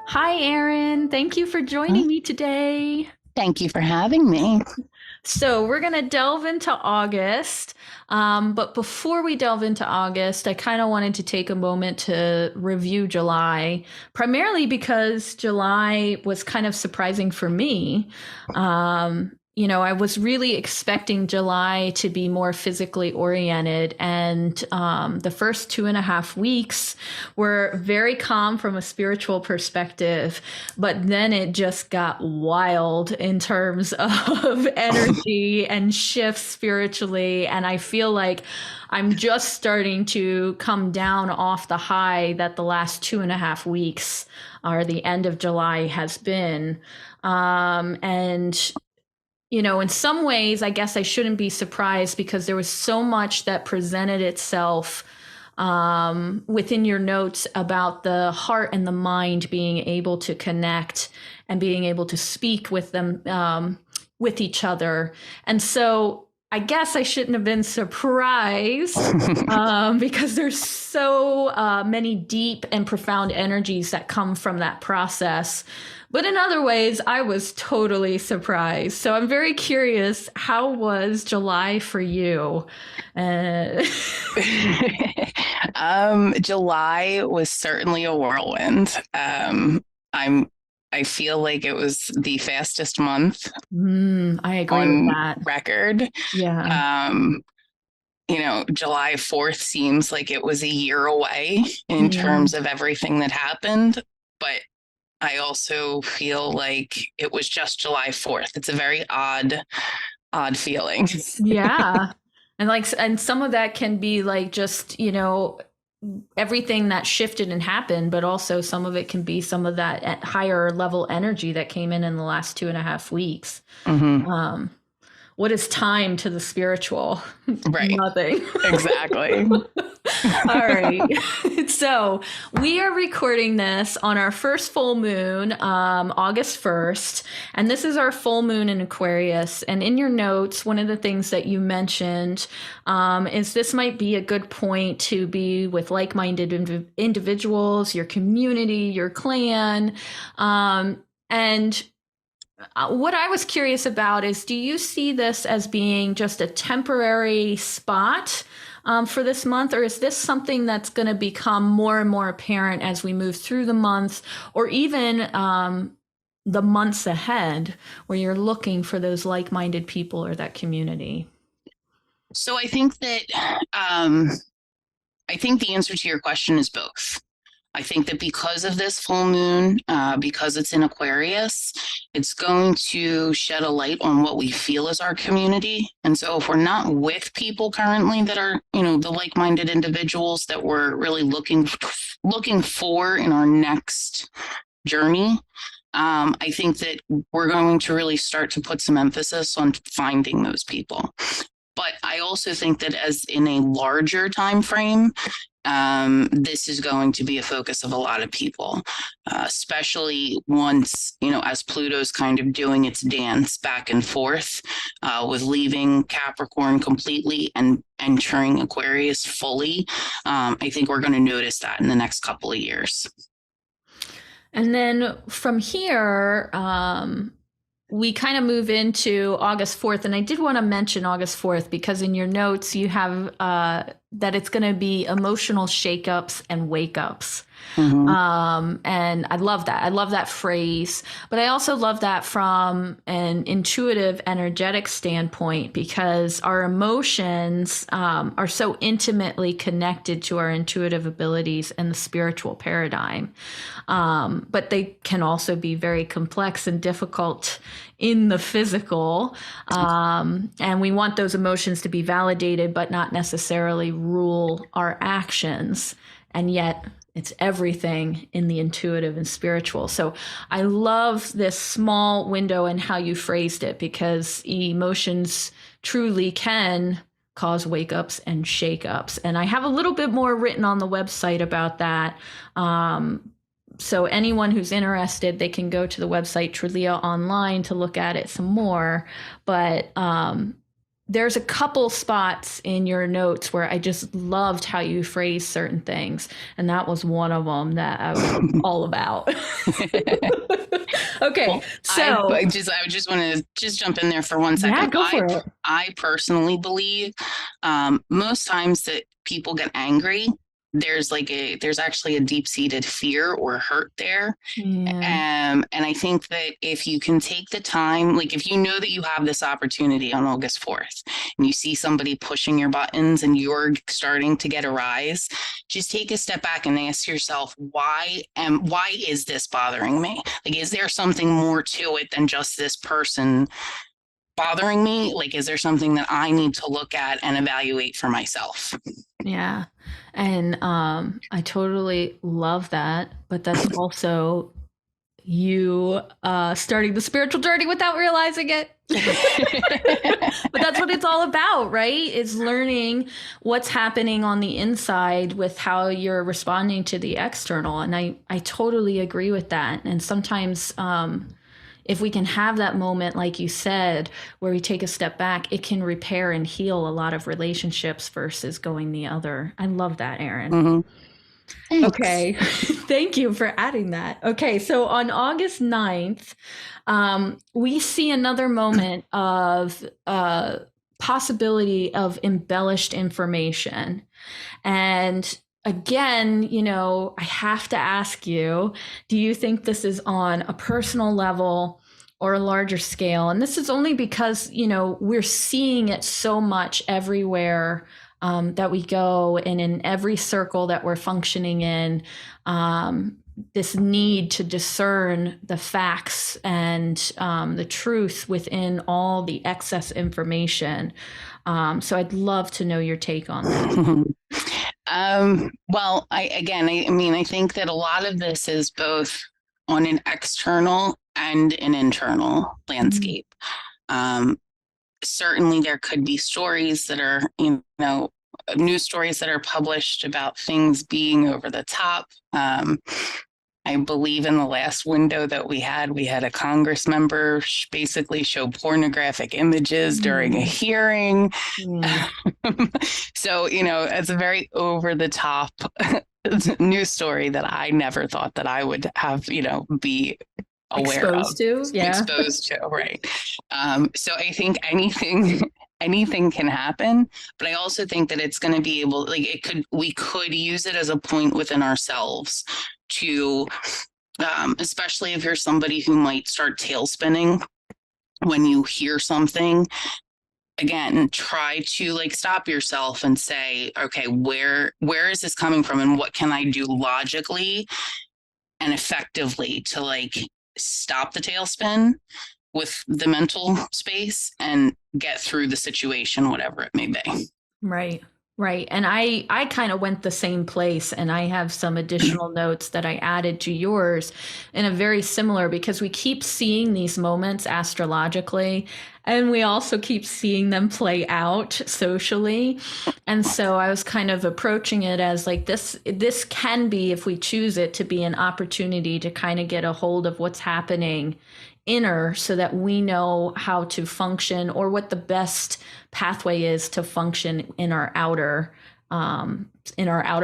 Hi, Erin. Thank you for Mm, joining me today. Thank you for having me. So, we're going to delve into August. But before we delve into August, I kind of wanted to take a moment to review July, primarily because July was kind of surprising for me. I was really expecting July to be more physically oriented, and the first 2.5 weeks were very calm from a spiritual perspective, but then it just got wild in terms of energy and shifts spiritually. And I feel like I'm just starting to come down off the high that the last 2.5 weeks or the end of July has been. And in some ways, I guess I shouldn't be surprised because there was so much that presented itself within your notes about the heart and the mind being able to connect and being able to speak with them, with each other. And so I guess I shouldn't have been surprised because there's so many deep and profound energies that come from that process. But in other ways, I was totally surprised. So I'm very curious, how was July for you? Uh, July was certainly a whirlwind. I'm I feel like it was the fastest month I agree with on that. record. Yeah. Um, July 4th seems like it was a year away in Yeah. terms of everything that happened, but I also feel like it was just July 4th. It's a very odd feeling. Yeah. And some of that can be like just, everything that shifted and happened, but also some of it can be some of that higher level energy that came in the last 2.5 weeks. Hmm. Um, what is time to the spiritual? Right. Nothing. Exactly. All right. So we are recording this on our first full moon, August 1st. And this is our full moon in Aquarius. And in your notes, one of the things that you mentioned is this might be a good point to be with like minded individuals, your community, your clan. And what I was curious about is, do you see this as being just a temporary spot for this month, or is this something that's going to become more and more apparent as we move through the month, or even the months ahead, where you're looking for those like minded people or that community? So um, I think the answer to your question is both. I think that because of this full moon, because it's in Aquarius, it's going to shed a light on what we feel as our community. And so if we're not with people currently that are, the like-minded individuals that we're really looking for in our next journey, I think that we're going to really start to put some emphasis on finding those people. But I also think that as in a larger time frame, this is going to be a focus of a lot of people, especially once, as Pluto's kind of doing its dance back and forth with leaving Capricorn completely and entering Aquarius fully. I think we're going to notice that in the next couple of years. And then from here, we kind of move into August 4th. And I did want to mention August 4th because in your notes, you have that it's going to be emotional shakeups and wake ups. Mm-hmm. And I love that. I love that phrase. But I also love that from an intuitive, energetic standpoint because our emotions are so intimately connected to our intuitive abilities and the spiritual paradigm. But they can also be very complex and difficult in the physical. And we want those emotions to be validated, but not necessarily rule our actions. And yet, it's everything in the intuitive and spiritual. So I love this small window and how you phrased it because emotions truly can cause wake ups and shake ups. And I have a little bit more written on the website about that. So anyone who's interested, they can go to the website TriLia Online to look at it some more. But there's a couple spots in your notes where I just loved how you phrased certain things. And that was one of them that I was all about. Okay. Well, So, I just want to just jump in there for 1 second. yeah, go for it. I personally believe most times that people get angry, there's actually a deep-seated fear or hurt there. Yeah. And I think that if you can take the time, like if you know that you have this opportunity on August 4th and you see somebody pushing your buttons and you're starting to get a rise, just take a step back and ask yourself, why is this bothering me? Like, is there something more to it than just this person bothering me? Like, is there something that I need to look at and evaluate for myself? Yeah. And I totally love that. But that's also you starting the spiritual journey without realizing it. But that's what it's all about, right? Is learning what's happening on the inside with how you're responding to the external. And I totally agree with that. And sometimes if we can have that moment, like you said, where we take a step back, it can repair and heal a lot of relationships versus going the other. I love that, Erin. Mm-hmm. Thanks. Okay. Thank you for adding that. Okay. So on August 9th, we see another moment of possibility of embellished information. And again, I have to ask you, do you think this is on a personal level or a larger scale? And this is only because, we're seeing it so much everywhere that we go, and in every circle that we're functioning in, this need to discern the facts and the truth within all the excess information. So I'd love to know your take on that. Well, I think that a lot of this is both on an external and an internal landscape. Certainly there could be stories that are, news stories that are published about things being over the top. I believe in the last window that we had a Congress member basically show pornographic images during a hearing. So, it's a very over the top news story that I never thought that I would have, be aware exposed to, right? So I think anything can happen, but I also think that it's going to be able, we could use it as a point within ourselves to, especially if you're somebody who might start tail spinning when you hear something. Again, try to stop yourself and say, okay, where is this coming from, and what can I do logically and effectively to stop the tailspin with the mental space and get through the situation, whatever it may be. Right. And I kind of went the same place, and I have some additional notes that I added to yours in a very similar, because we keep seeing these moments astrologically, and we also keep seeing them play out socially. And so I was kind of approaching it as this can be, if we choose it, to be an opportunity to kind of get a hold of what's happening inner, so that we know how to function, or what the best pathway is to function in our outer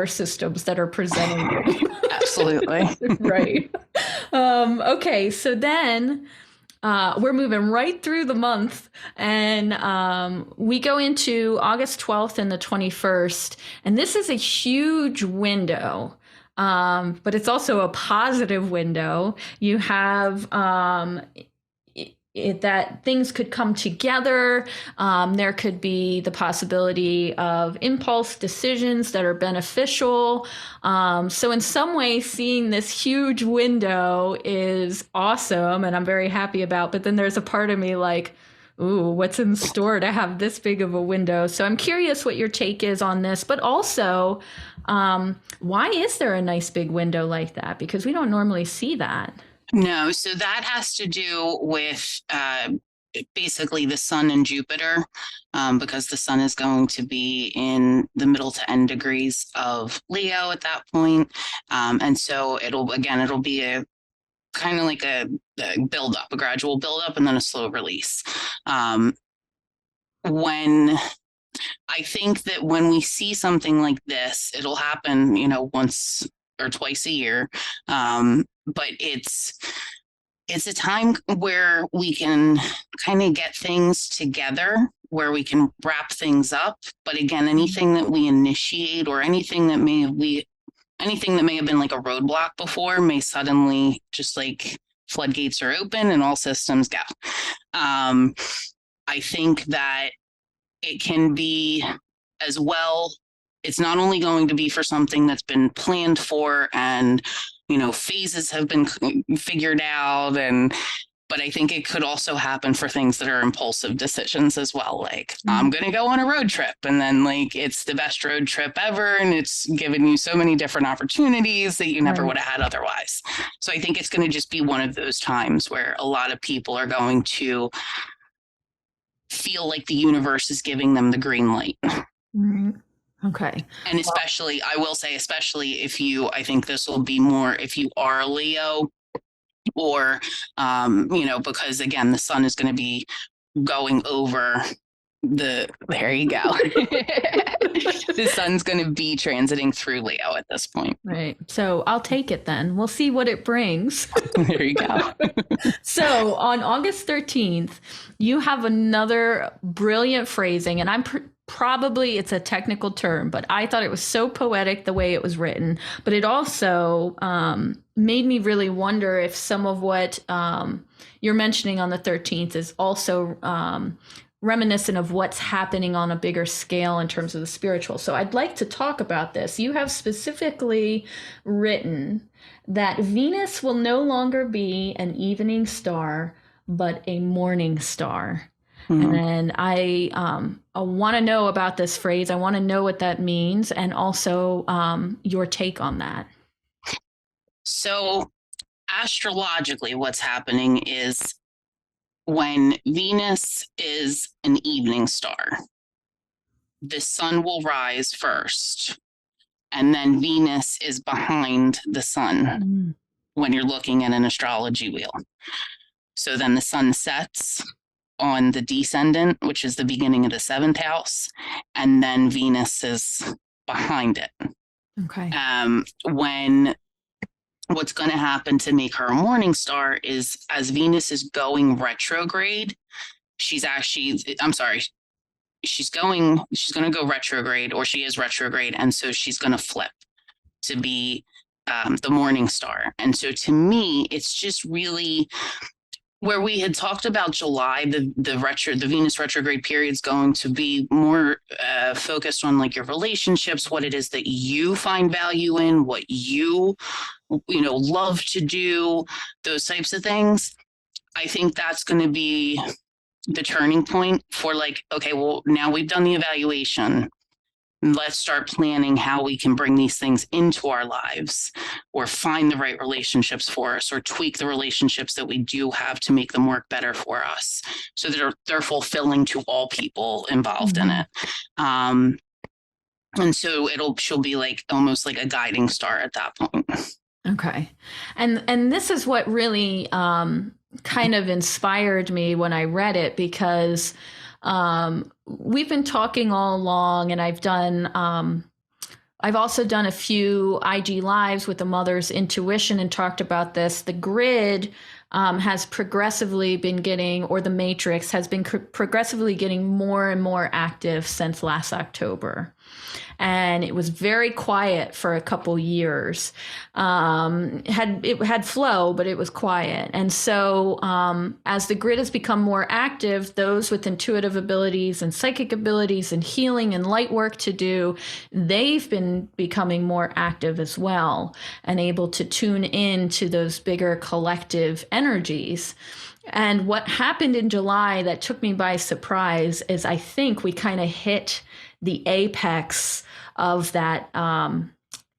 systems that are presenting. Absolutely. Right. Okay. So then we're moving right through the month, and we go into August 12th and the 21st. And this is a huge window. But it's also a positive window. You have that things could come together. There could be the possibility of impulse decisions that are beneficial. So in some ways, seeing this huge window is awesome, and I'm very happy about. But then there's a part of me ooh, what's in store to have this big of a window? So I'm curious what your take is on this, but also, why is there a nice big window like that? Because we don't normally see that. No, so that has to do with basically the sun and Jupiter, because the sun is going to be in the middle to end degrees of Leo at that point. And so it'll be a kind of like a build up, a gradual build up, and then a slow release. when I think that when we see something like this, it'll happen, once or twice a year. But it's a time where we can kind of get things together, where we can wrap things up. But again, anything that we initiate or anything that may have been like a roadblock before may suddenly just like floodgates are open and all systems go. I think that it can be as well. It's not only going to be for something that's been planned for and, phases have been figured out, but I think it could also happen for things that are impulsive decisions as well. Like, I'm going to go on a road trip, and then like it's the best road trip ever, and it's given you so many different opportunities that you never would have had otherwise. So I think it's going to just be one of those times where a lot of people are going to feel like the universe is giving them the green light. Mm-hmm. Okay. And especially, I will say, especially I think this will be more if you are a Leo, or, because again, the sun is going to be going over there you go. The sun's going to be transiting through Leo at this point. Right. So I'll take it then. We'll see what it brings. There you go. So on August 13th, you have another brilliant phrasing, and I'm probably it's a technical term, but I thought it was so poetic the way it was written. But it also made me really wonder if some of what you're mentioning on the 13th is also reminiscent of what's happening on a bigger scale in terms of the spiritual. So I'd like to talk about this. You have specifically written that Venus will no longer be an evening star, but a morning star. Mm-hmm. And I want to know about this phrase. I want to know what that means, and also your take on that. So astrologically, what's happening is when Venus is an evening star, the sun will rise first, and then Venus is behind the sun when you're looking at an astrology wheel. So then the sun sets on the descendant, which is the beginning of the 7th house, and then Venus is behind it. Okay. What's going to happen to make her a morning star is as Venus is going retrograde, she's going to go retrograde, or she is retrograde. And so she's going to flip to be the morning star. And so to me, it's just really where we had talked about July, the Venus retrograde period is going to be more focused on like your relationships, what it is that you find value in, what you love to do, those types of things. I think that's going to be the turning point for like, okay, well, now we've done the evaluation. Let's start planning how we can bring these things into our lives, or find the right relationships for us, or tweak the relationships that we do have to make them work better for us, so that they're fulfilling to all people involved in it. And so she'll be like almost like a guiding star at that point. Okay. And this is what really kind of inspired me when I read it, because we've been talking all along, and I've also done a few IG lives with the Mother's Intuition and talked about this. The grid has progressively been getting, or the matrix has been progressively getting more and more active since last October. And it was very quiet for a couple years. It had flow, but it was quiet. And so as the grid has become more active, those with intuitive abilities and psychic abilities and healing and light work to do, they've been becoming more active as well, and able to tune in to those bigger collective energies. And what happened in July that took me by surprise is I think we kind of hit the apex of that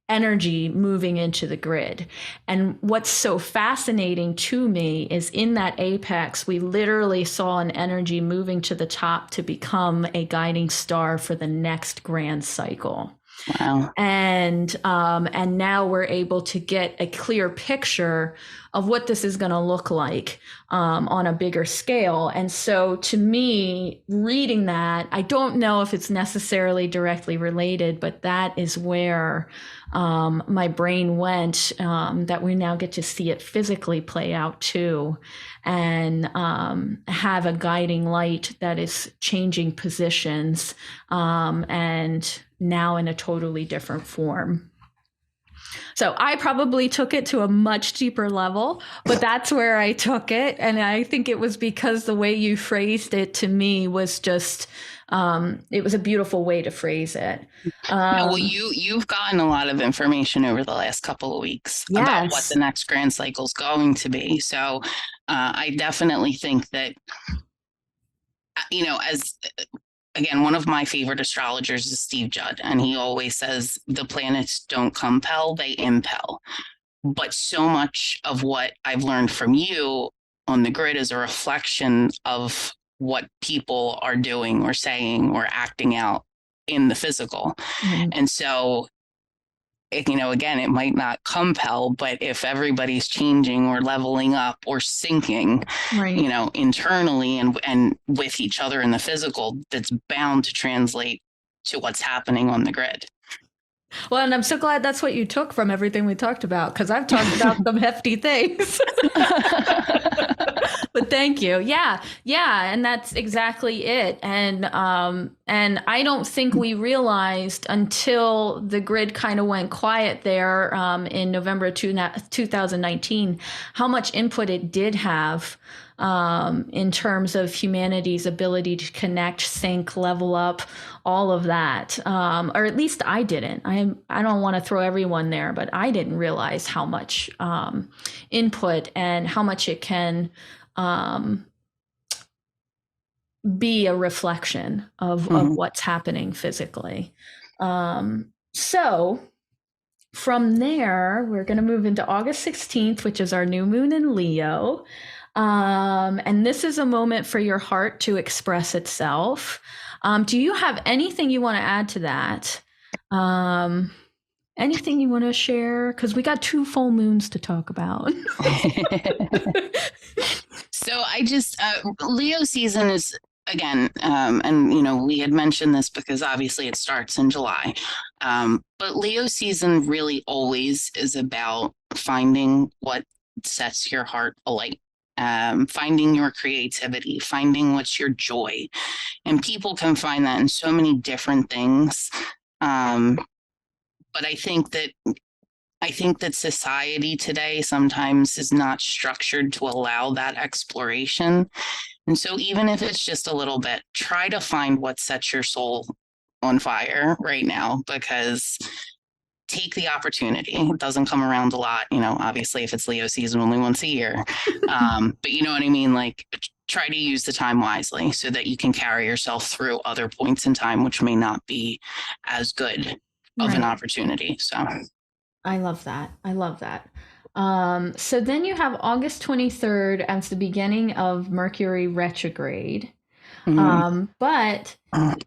energy moving into the grid. And what's so fascinating to me is in that apex, we literally saw an energy moving to the top to become a guiding star for the next grand cycle. Wow. And now we're able to get a clear picture of what this is going to look like on a bigger scale. And so to me, reading that, I don't know if it's necessarily directly related, but that is where my brain went, that we now get to see it physically play out too, and have a guiding light that is changing positions, and now in a totally different form. So I probably took it to a much deeper level, but that's where I took it. And I think it was because the way you phrased it to me was just, it was a beautiful way to phrase it. Yeah, well, you've gotten a lot of information over the last couple of weeks about what Yes. the next grand cycle is going to be. So I definitely think that, as again, one of my favorite astrologers is Steve Judd, and he always says the planets don't compel, they impel. But so much of what I've learned from you on the grid is a reflection of what people are doing or saying or acting out in the physical. Mm-hmm. And so, again, it might not compel, but if everybody's changing or leveling up or syncing, Right. internally and with each other in the physical, that's bound to translate to what's happening on the grid. Well, and I'm so glad that's what you took from everything we talked about, because I've talked about some hefty things. But thank you. Yeah. Yeah. And that's exactly it. And I don't think we realized until the grid kind of went quiet there in November 2019 how much input it did have in terms of humanity's ability to connect, sync, level up, all of that. Or at least I didn't. I don't want to throw everyone there, but I didn't realize how much input and how much it can be a reflection of what's happening physically. So from there, we're going to move into August 16th, which is our new moon in Leo. And this is a moment for your heart to express itself. Do you have anything you want to add to that? Anything you want to share? Because we got 2 full moons to talk about. So I just, Leo season is, again, and we had mentioned this because obviously it starts in July. But Leo season really always is about finding what sets your heart alight. Finding your creativity, finding what's your joy. And people can find that in so many different things. But I think that society today sometimes is not structured to allow that exploration. And so even if it's just a little bit, try to find what sets your soul on fire right now, because take the opportunity. It doesn't come around a lot, obviously if it's Leo season only once a year. But you know what I mean? Like, try to use the time wisely so that you can carry yourself through other points in time, which may not be as good of an opportunity. So I love that. I love that. So then you have August 23rd as the beginning of Mercury retrograde. But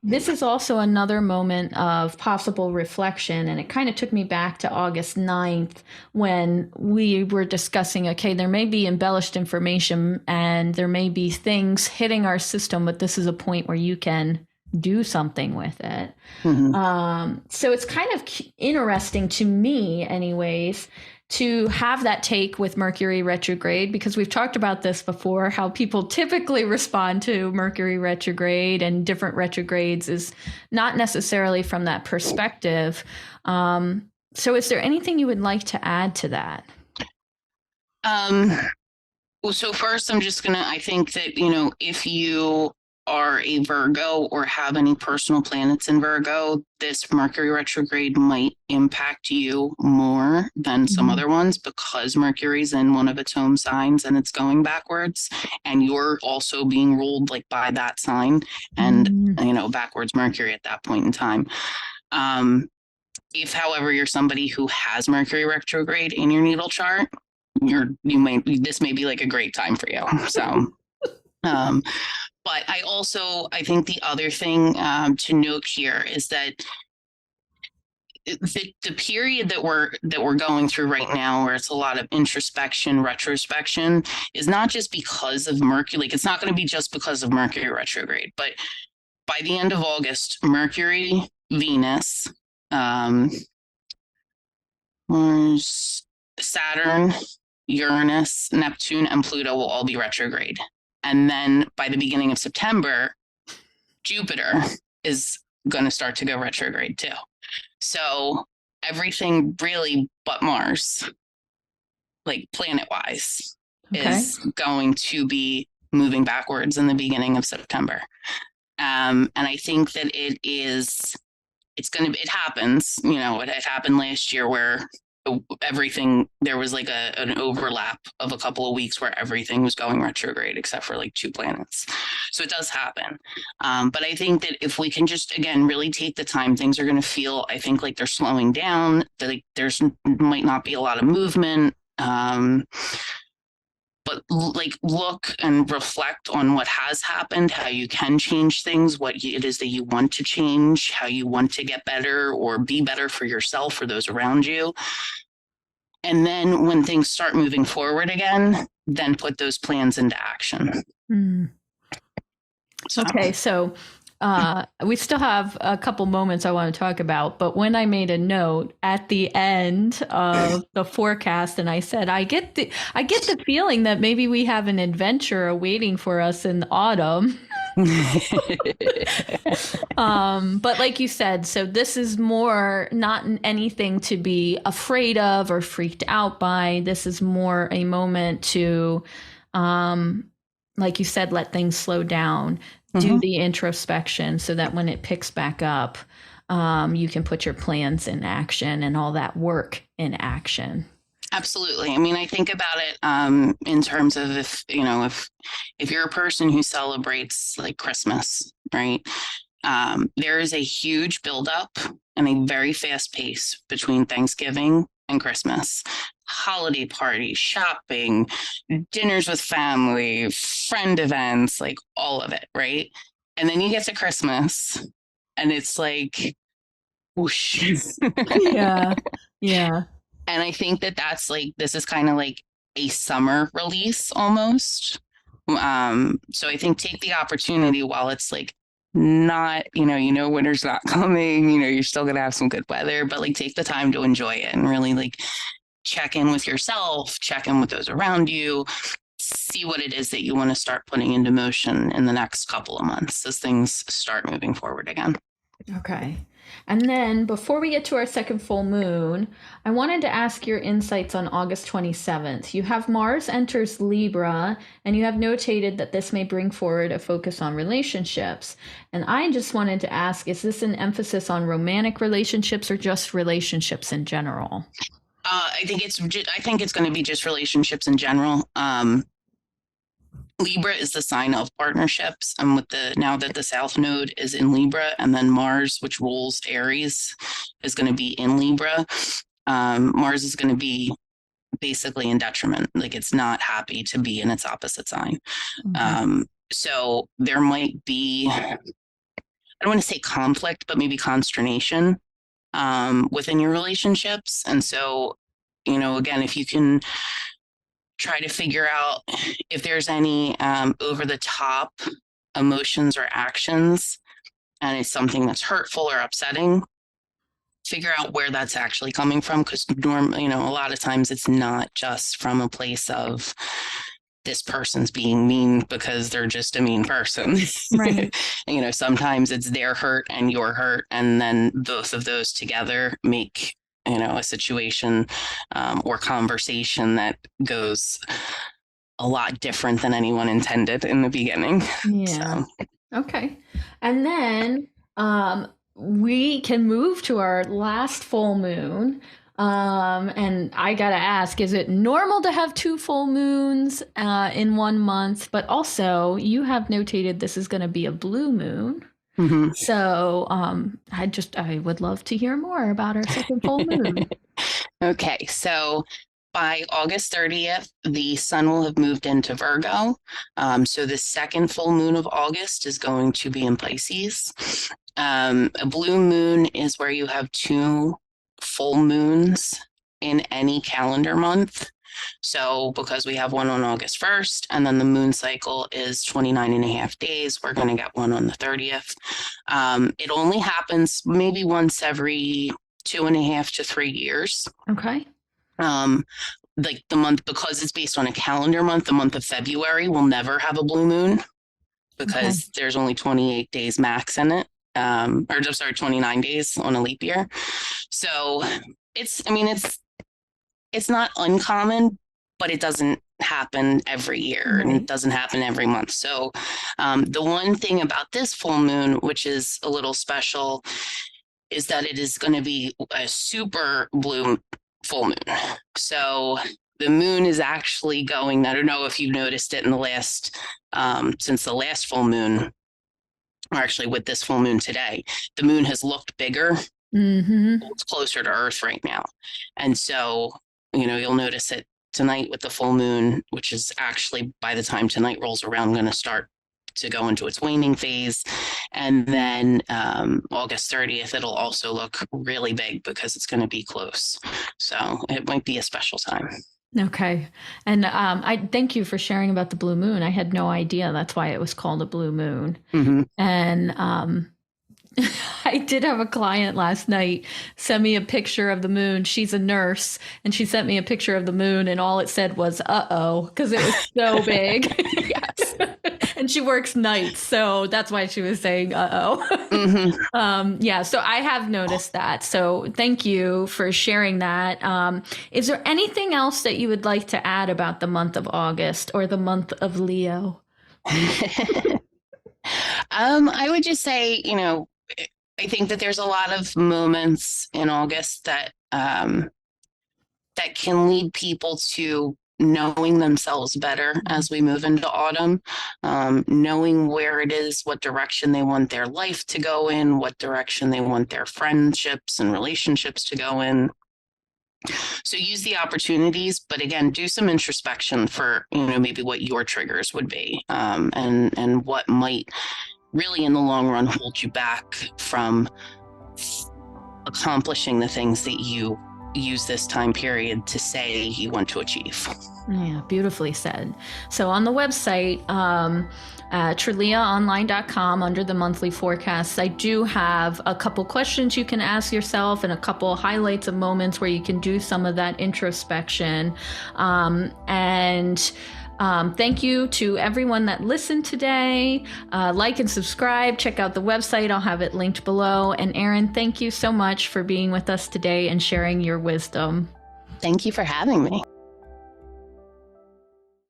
this is also another moment of possible reflection. And it kind of took me back to August 9th when we were discussing, okay, there may be embellished information and there may be things hitting our system, but this is a point where you can do something with it. So it's kind of interesting to me, anyways, to have that take with Mercury retrograde, because we've talked about this before, how people typically respond to Mercury retrograde and different retrogrades is not necessarily from that perspective. So is there anything you would like to add to that? Well, so first I think that, if you are a Virgo or have any personal planets in Virgo, this Mercury retrograde might impact you more than some other ones, because Mercury's in one of its home signs and it's going backwards, and you're also being ruled like by that sign and, backwards Mercury at that point in time. If, however, you're somebody who has Mercury retrograde in your natal chart, this may be like a great time for you. So, but I think the other thing to note here is that the period that we're going through right now, where it's a lot of introspection, retrospection, is not just because of Mercury. Like, it's not going to be just because of Mercury retrograde, but by the end of August, Mercury, Venus, Mars, Saturn, Uranus, Neptune, and Pluto will all be retrograde. And then by the beginning of September, Jupiter is going to start to go retrograde too. So everything really but Mars, like planet wise, is going to be moving backwards in the beginning of September. And I think that it happens, it happened last year where there was like an overlap of a couple of weeks where everything was going retrograde except for like 2 planets. So it does happen. But I think that if we can just, again, really take the time, things are going to feel, I think, like they're slowing down, that like there's might not be a lot of movement. But like look and reflect on what has happened, how you can change things, what it is that you want to change, how you want to get better or be better for yourself or those around you. And then when things start moving forward again, then put those plans into action. Okay, so we still have a couple moments I want to talk about, but when I made a note at the end of the forecast and I said, I get the feeling that maybe we have an adventure awaiting for us in autumn. But like you said, so this is more not anything to be afraid of or freaked out by. This is more a moment to, like you said, let things slow down. Do the introspection so that when it picks back up, you can put your plans in action and all that work in action. Absolutely. I mean, I think about it in terms of if you're a person who celebrates like Christmas, right? There is a huge buildup and a very fast pace between Thanksgiving and Christmas. Holiday parties, shopping, dinners with family, friend events, like all of it, right? And then you get to Christmas and it's like whoosh. Yeah. And I think that that's like, this is kind of like a summer release almost. So I think take the opportunity while it's like not, winter's not coming, you're still going to have some good weather, but like take the time to enjoy it and really like check in with yourself, check in with those around you, see what it is that you want to start putting into motion in the next couple of months as things start moving forward again. Okay. And then before we get to our second full moon, I wanted to ask your insights on August 27th. You have Mars enters Libra, and you have notated that this may bring forward a focus on relationships. And I just wanted to ask, is this an emphasis on romantic relationships or just relationships in general? I think it's going to be just relationships in general. Libra is the sign of partnerships, and now that the South Node is in Libra, and then Mars, which rules Aries, is going to be in Libra. Mars is going to be basically in detriment, like it's not happy to be in its opposite sign. So there might be, I don't want to say conflict, but maybe consternation within your relationships. And so, again, if you can try to figure out if there's any over the top emotions or actions, and it's something that's hurtful or upsetting, figure out where that's actually coming from. Because a lot of times it's not just from a place of this person's being mean because they're just a mean person. Right. Sometimes it's their hurt and your hurt, and then both of those together make a situation or conversation that goes a lot different than anyone intended in the beginning. Yeah. So. Okay. And then we can move to our last full moon. And I got to ask, is it normal to have 2 full moons in 1 month? But also, you have notated this is going to be a blue moon. So I would love to hear more about our second full moon. Okay, so by August 30th, the sun will have moved into Virgo. So the second full moon of August is going to be in Pisces. A blue moon is where you have 2 full moons in any calendar month. So because we have one on August 1st, and then the moon cycle is 29 and a half days, we're going to get one on the 30th. It only happens maybe once every 2.5 to 3 years. Okay. Like the month, because it's based on a calendar month, the month of February will never have a blue moon because there's only 28 days max in it. Or I'm sorry, 29 days on a leap year. So it's not uncommon, but it doesn't happen every year, and it doesn't happen every month. So the one thing about this full moon, which is a little special, is that it is going to be a super blue full moon. So the moon is actually going, I don't know if you've noticed it in the last, since the last full moon, or actually with this full moon today, the moon has looked bigger. It's closer to Earth right now. And so, you'll notice it tonight with the full moon, which is actually, by the time tonight rolls around, going to start to go into its waning phase. And then August 30th, it'll also look really big because it's going to be close. So it might be a special time. Okay. And I thank you for sharing about the blue moon. I had no idea that's why it was called a blue moon. And I did have a client last night send me a picture of the moon. She's a nurse, and she sent me a picture of the moon, and all it said was "uh-oh" because it was so big. Yes. And she works nights, so that's why she was saying "uh-oh." Yeah, so I have noticed that. So thank you for sharing that. Is there anything else that you would like to add about the month of August or the month of Leo? I would just say, I think that there's a lot of moments in August that that can lead people to knowing themselves better as we move into autumn, knowing where it is, what direction they want their life to go in, what direction they want their friendships and relationships to go in. So use the opportunities, but again, do some introspection for, maybe what your triggers would be, and what might really in the long run hold you back from accomplishing the things that you use this time period to say you want to achieve. Yeah, beautifully said. So on the website, TriLiaOnline.com, under the monthly forecasts, I do have a couple questions you can ask yourself and a couple highlights of moments where you can do some of that introspection. Thank you to everyone that listened today. Like and subscribe. Check out the website. I'll have it linked below. And Erin, thank you so much for being with us today and sharing your wisdom. Thank you for having me.